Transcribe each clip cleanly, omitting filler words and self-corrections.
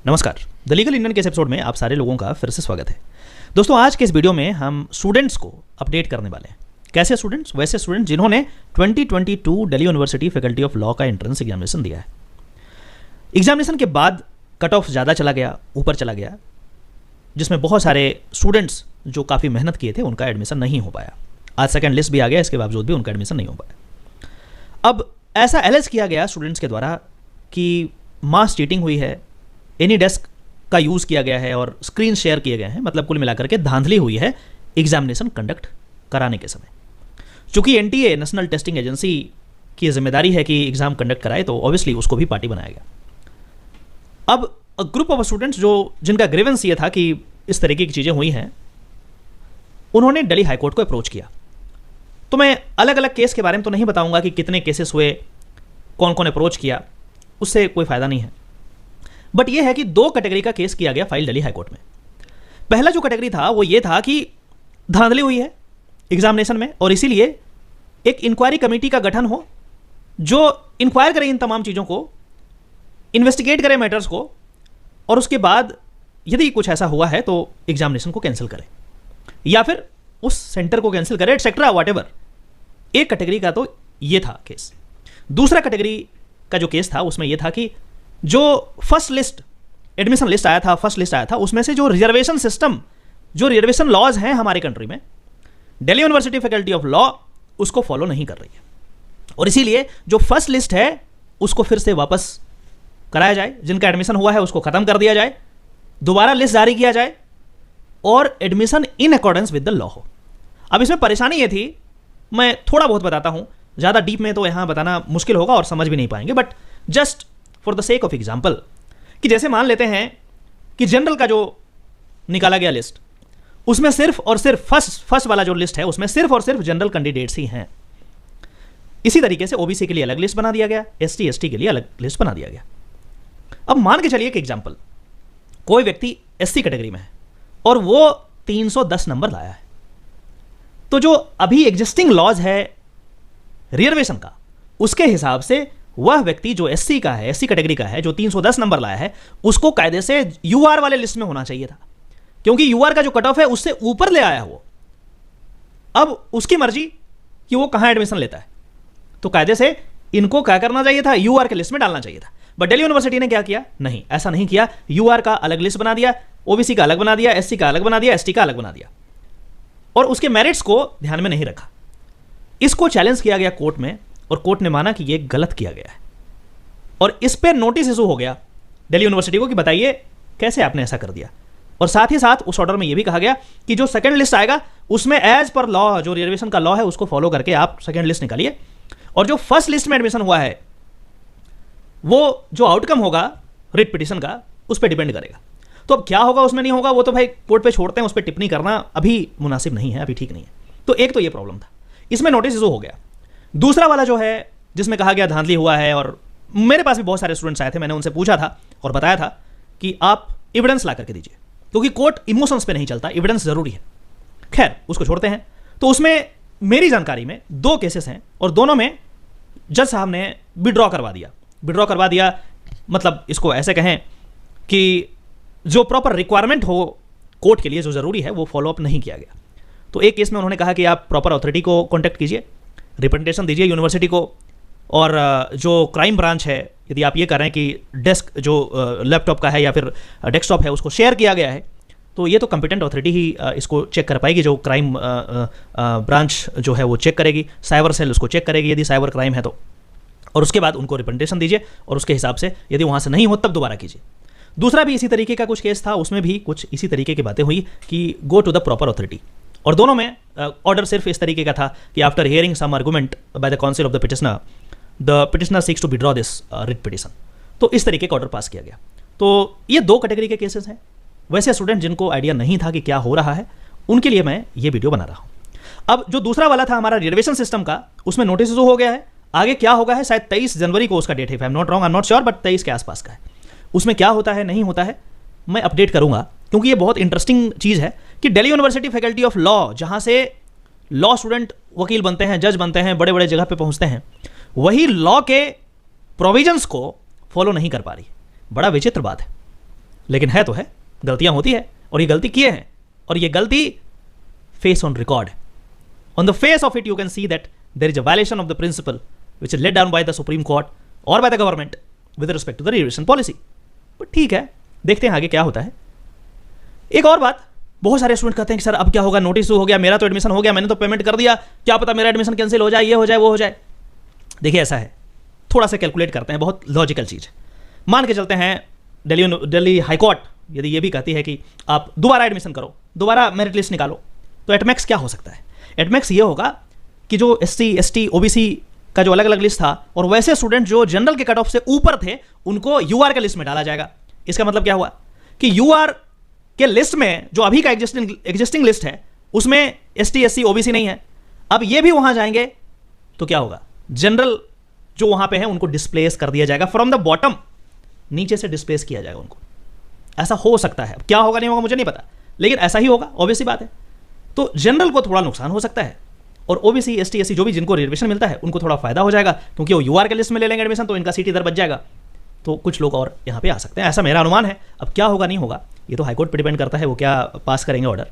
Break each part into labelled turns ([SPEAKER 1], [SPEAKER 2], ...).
[SPEAKER 1] नमस्कार, the legal Indian के इस एपिसोड में आप सारे लोगों का फिर से स्वागत है। दोस्तों, आज के इस वीडियो में हम स्टूडेंट्स को अपडेट करने वाले हैं। कैसे स्टूडेंट्स? वैसे स्टूडेंट्स जिन्होंने 2022 Delhi university faculty of law का एंट्रेंस एग्जामिनेशन दिया है। एग्जामिनेशन के बाद कट ऑफ ज़्यादा चला गया, ऊपर चला गया, जिसमें बहुत सारे स्टूडेंट्स जो काफ़ी मेहनत किए थे उनका एडमिशन नहीं हो पाया। आज सेकेंड लिस्ट भी आ गया, इसके बावजूद भी उनका एडमिशन नहीं हो पाया। अब ऐसा एलाइज किया गया स्टूडेंट्स के द्वारा कि मास चीटिंग हुई है, एनी डेस्क का यूज़ किया गया है और स्क्रीन शेयर किए गए हैं, मतलब कुल मिलाकर के धांधली हुई है एग्जामिनेशन कंडक्ट कराने के समय। चूंकि एनटीए नेशनल टेस्टिंग एजेंसी की जिम्मेदारी है कि एग्जाम कंडक्ट कराए, तो ऑब्वियसली उसको भी पार्टी बनाया गया। अब ग्रुप ऑफ स्टूडेंट्स जिनका ग्रीवेंस ये था कि इस तरीके की चीज़ें हुई हैं, उन्होंने दिल्ली हाईकोर्ट को अप्रोच किया। तो मैं अलग अलग केस के बारे में तो नहीं बताऊंगा कि कितने केसेस हुए, कौन कौन अप्रोच किया, उससे कोई फ़ायदा नहीं है। बट यह है कि दो कैटेगरी का केस किया गया फाइल दिल्ली हाईकोर्ट में। पहला जो कैटेगरी था वो ये था कि धांधली हुई है एग्जामिनेशन में, और इसीलिए एक इंक्वायरी कमेटी का गठन हो जो इंक्वायर करे इन तमाम चीज़ों को, इन्वेस्टिगेट करे मैटर्स को, और उसके बाद यदि कुछ ऐसा हुआ है तो एग्जामिनेशन को कैंसिल करे या फिर उस सेंटर को कैंसिल करे, एटसेट्रा व्हाटएवर। एक कैटेगरी का तो ये था केस। दूसरा कैटेगरी का जो केस था उसमें यह था कि जो फर्स्ट लिस्ट एडमिशन लिस्ट आया था, फर्स्ट लिस्ट आया था, उसमें से जो रिजर्वेशन सिस्टम, जो रिजर्वेशन लॉज हैं हमारे कंट्री में, Delhi university faculty of law उसको फॉलो नहीं कर रही है, और इसीलिए जो फर्स्ट लिस्ट है उसको फिर से वापस कराया जाए, जिनका एडमिशन हुआ है उसको खत्म कर दिया जाए, दोबारा लिस्ट जारी किया जाए और admission in accordance with the law हो। अब इसमें परेशानी ये थी, मैं थोड़ा बहुत बताता हूं, ज़्यादा डीप में तो यहां बताना मुश्किल होगा और समझ भी नहीं पाएंगे, but just for the sake of example, कि जैसे मान लेते हैं कि जनरल का जो निकाला गया लिस्ट, उसमें सिर्फ और सिर्फ फर्स्ट वाला जो लिस्ट है उसमें सिर्फ और सिर्फ जनरल कैंडिडेट्स ही हैं। इसी तरीके से ओबीसी के लिए अलग लिस्ट बना दिया गया, एसटी एसटी के लिए अलग लिस्ट बना दिया गया। अब मान के चलिए कि एग्जाम्पल, कोई व्यक्ति एससी कैटेगरी में है और वो 310 नंबर लाया है, तो जो अभी एग्जिस्टिंग लॉज है रिजर्वेशन का, उसके हिसाब से वह व्यक्ति जो एससी का है, एससी कैटेगरी का है, जो 310 नंबर लाया है, उसको कायदे से यूआर वाले लिस्ट में होना चाहिए था, क्योंकि यूआर का जो कट ऑफ है उससे ऊपर ले आया वो। अब उसकी मर्जी कि वो कहां एडमिशन लेता है, तो कायदे से इनको क्या करना चाहिए था, यूआर के लिस्ट में डालना चाहिए था। बट दिल्ली यूनिवर्सिटी ने क्या किया? नहीं, ऐसा नहीं किया। यूआर का अलग लिस्ट बना दिया, ओबीसी का अलग बना दिया, एससी का अलग बना दिया, एसटी का अलग बना दिया, और उसके मेरिट्स को ध्यान में नहीं रखा। इसको चैलेंज किया गया कोर्ट में, और कोर्ट ने माना कि यह गलत किया गया है, और इस पर नोटिस इशू हो गया दिल्ली यूनिवर्सिटी को कि बताइए कैसे आपने ऐसा कर दिया। और साथ ही साथ उस ऑर्डर में यह भी कहा गया कि जो सेकंड लिस्ट आएगा उसमें एज पर लॉ, जो रिजर्वेशन का लॉ है उसको फॉलो करके आप सेकंड लिस्ट निकालिए, और जो फर्स्ट लिस्ट में एडमिशन हुआ है वो जो आउटकम होगा रिट पिटिशन का उस पर डिपेंड करेगा। तो अब क्या होगा उसमें नहीं होगा वो तो भाई कोर्ट पे छोड़ते हैं, उस पर टिप्पणी करना अभी मुनासिब नहीं है, अभी ठीक नहीं है। तो एक तो ये प्रॉब्लम था, इसमें नोटिस इशू हो गया। दूसरा वाला जो है जिसमें कहा गया धांधली हुआ है, और मेरे पास भी बहुत सारे स्टूडेंट्स आए थे, मैंने उनसे पूछा था और बताया था कि आप एविडेंस ला करके दीजिए, क्योंकि कोर्ट इमोशंस पे नहीं चलता, एविडेंस जरूरी है। खैर, उसको छोड़ते हैं। तो उसमें मेरी जानकारी में 2 केसेस हैं, और दोनों में जज साहब ने विड्रॉ करवा दिया। विड्रॉ करवा दिया मतलब इसको ऐसे कहें कि जो प्रॉपर रिक्वायरमेंट हो कोर्ट के लिए, जो जरूरी है, वो फॉलोअप नहीं किया गया। तो एक केस में उन्होंने कहा कि आप प्रॉपर अथॉरिटी को कॉन्टैक्ट कीजिए, रिप्रेजेंटेशन दीजिए यूनिवर्सिटी को, और जो क्राइम ब्रांच है, यदि आप ये कर रहे हैं कि डेस्क जो लैपटॉप का है या फिर डेस्कटॉप है उसको शेयर किया गया है, तो ये तो कंपिटेंट अथॉरिटी ही इसको चेक कर पाएगी। जो क्राइम ब्रांच जो है वो चेक करेगी, साइबर सेल उसको चेक करेगी यदि साइबर क्राइम है तो, और उसके बाद उनको रिप्रेजेंटेशन दीजिए, और उसके हिसाब से यदि वहाँ से नहीं हो तब दोबारा कीजिए। दूसरा भी इसी तरीके का कुछ केस था, उसमें भी कुछ इसी तरीके की बातें हुई कि go to the proper authority, और दोनों में ऑर्डर सिर्फ इस तरीके का था कि after hearing some argument by the counsel of the petitioner seeks to withdraw this writ petition. तो इस तरीके का ऑर्डर पास किया गया। तो ये 2 कैटेगरी के केसेस हैं। वैसे स्टूडेंट जिनको आइडिया नहीं था कि क्या हो रहा है, उनके लिए मैं ये वीडियो बना रहा हूँ। अब जो दूसरा वाला था हमारा रिजर्वेशन सिस्टम का, उसमें नोटिस इशू हो गया है। आगे क्या होगा है, शायद 23 जनवरी को उसका डेट है, if I am not wrong, I am not sure, but 23 के आसपास का है। उसमें क्या होता है, नहीं होता है, मैं अपडेट करूंगा, क्योंकि ये बहुत इंटरेस्टिंग चीज़ है कि Delhi university faculty of law, जहाँ से लॉ स्टूडेंट वकील बनते हैं, जज बनते हैं, बड़े बड़े जगह पे पहुँचते हैं, वही लॉ के प्रोविजंस को फॉलो नहीं कर पा रही। बड़ा विचित्र बात है। लेकिन है तो है, गलतियां होती है और ये गलती किए हैं और ये गलती फेस ऑन रिकॉर्ड है. On the face of it you can see that there is a violation of the principle which is laid down by the Supreme Court और by the government with respect to the reservation policy. But ठीक है, देखते हैं आगे क्या होता है. एक और बात, बहुत सारे स्टूडेंट कहते हैं कि सर अब क्या होगा, नोटिस हो गया, मेरा तो एडमिशन हो गया, मैंने तो पेमेंट कर दिया, क्या पता मेरा एडमिशन कैंसिल हो जाए, ये हो जाए, वो हो जाए. देखिए ऐसा है, थोड़ा सा कैलकुलेट करते हैं, बहुत लॉजिकल चीज़. मान के चलते हैं दिल्ली हाई कोर्ट यदि ये भी कहती है कि आप दोबारा एडमिशन करो, दोबारा मेरिट लिस्ट निकालो, तो एटमैक्स क्या हो सकता है? एटमैक्स ये होगा कि जो SC ST OBC का जो अलग अलग लिस्ट था और वैसे स्टूडेंट जो जनरल के कट ऑफ से ऊपर थे उनको UR के लिस्ट में डाला जाएगा. इसका मतलब क्या हुआ कि UR के लिस्ट में जो अभी का एग्जिस्टिंग लिस्ट है उसमें ST SC OBC नहीं है. अब ये भी वहां जाएंगे तो क्या होगा, जनरल जो वहां पे है उनको डिस्प्लेस कर दिया जाएगा फ्रॉम द बॉटम, नीचे से डिस्प्लेस किया जाएगा उनको. ऐसा हो सकता है, क्या होगा नहीं होगा मुझे नहीं पता, लेकिन ऐसा ही होगा, ऑब्वियस सी बात है. तो जनरल को थोड़ा नुकसान हो सकता है और OBC ST SC जो भी जिनको रिजर्वेशन मिलता है उनको थोड़ा फायदा हो जाएगा क्योंकि वो UR के लिस्ट में ले लेंगे एडमिशन, तो इनका सीट इधर बच जाएगा, तो कुछ लोग और यहाँ पे आ सकते हैं, ऐसा मेरा अनुमान है. अब क्या होगा नहीं होगा ये तो हाईकोर्ट पर डिपेंड करता है, वो क्या पास करेंगे ऑर्डर.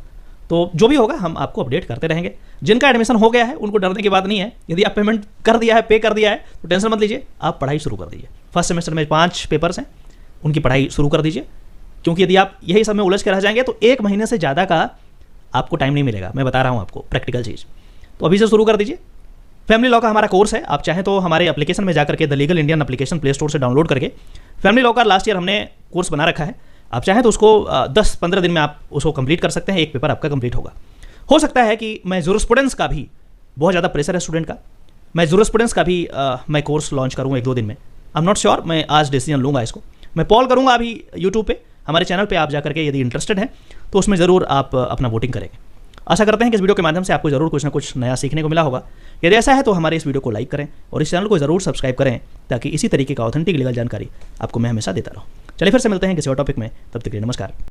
[SPEAKER 1] तो जो भी होगा हम आपको अपडेट करते रहेंगे. जिनका एडमिशन हो गया है उनको डरने की बात नहीं है. यदि आप पेमेंट कर दिया है, पे कर दिया है, तो टेंशन मत लीजिए, आप पढ़ाई शुरू कर दीजिए. फर्स्ट सेमेस्टर में 5 पेपर्स हैं, उनकी पढ़ाई शुरू कर दीजिए, क्योंकि यदि आप यही सब में उलझ के रह जाएंगे तो 1 महीने से ज़्यादा का आपको टाइम नहीं मिलेगा. मैं बता रहा हूँ आपको प्रैक्टिकल चीज़, तो अभी से शुरू कर दीजिए. फैमिली लॉ का हमारा कोर्स है, आप चाहें तो हमारे एप्लीकेशन में जाकर के the legal Indian application play store से डाउनलोड करके फैमिली लॉ का लास्ट ईयर हमने कोर्स बना रखा है. आप चाहें तो उसको 10-15 दिन में आप उसको कंप्लीट कर सकते हैं, एक पेपर आपका कंप्लीट होगा. हो सकता है कि मैं जूरिस्प्रूडेंस का भी, बहुत ज़्यादा प्रेशर है स्टूडेंट का, मैं जूरिस्प्रूडेंस का भी मैं कोर्स लॉन्च करूँ 1-2 दिन में. आई एम नॉट श्योर, मैं आज डिसीजन लूँगा इसको. मैं पॉल करूँगा अभी यूट्यूब पे, हमारे चैनल पे आप जाकर के यदि इंटरेस्टेड हैं तो उसमें ज़रूर आप अपना वोटिंग करेंगे. आशा करते हैं कि इस वीडियो के माध्यम से आपको ज़रूर कुछ ना कुछ नया सीखने को मिला होगा. यदि ऐसा है तो हमारे इस वीडियो को लाइक करें और इस चैनल को ज़रूर सब्सक्राइब करें ताकि इसी तरीके का ऑथेंटिक लीगल जानकारी आपको मैं हमेशा देता रहूँ. चलिए फिर से मिलते हैं किसी और टॉपिक में, तब तक के लिए नमस्कार.